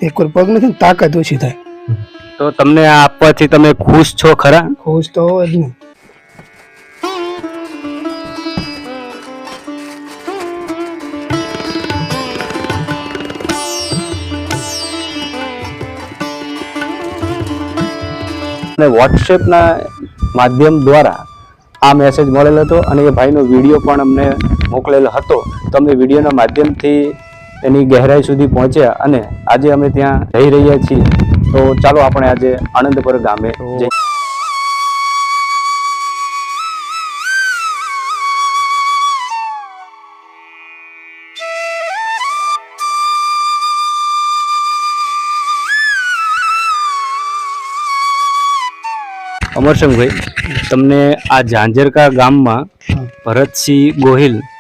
એક વાર પગ નથી તાકાત ઓછી થાય. તો તમને આ આપવાથી તમે ખુશ છો ખરા? ખુશ તો હોવ જ ને. અને વોટ્સએપના માધ્યમ દ્વારા આ મેસેજ મળેલો હતો અને એ ભાઈનો વિડીયો પણ અમને મોકલેલો હતો. તો અમે વિડીયોના માધ્યમથી એની ગહેરાઈ સુધી પહોંચ્યા અને આજે અમે ત્યાં જઈ રહ્યા છીએ. તો ચાલો આપણે આજે આનંદપર ગામે જઈએ. અમરસિંહભાઈ, તમને આ ઝાંઝરકા ગામમાં ભરતસિંહ ગોહિલ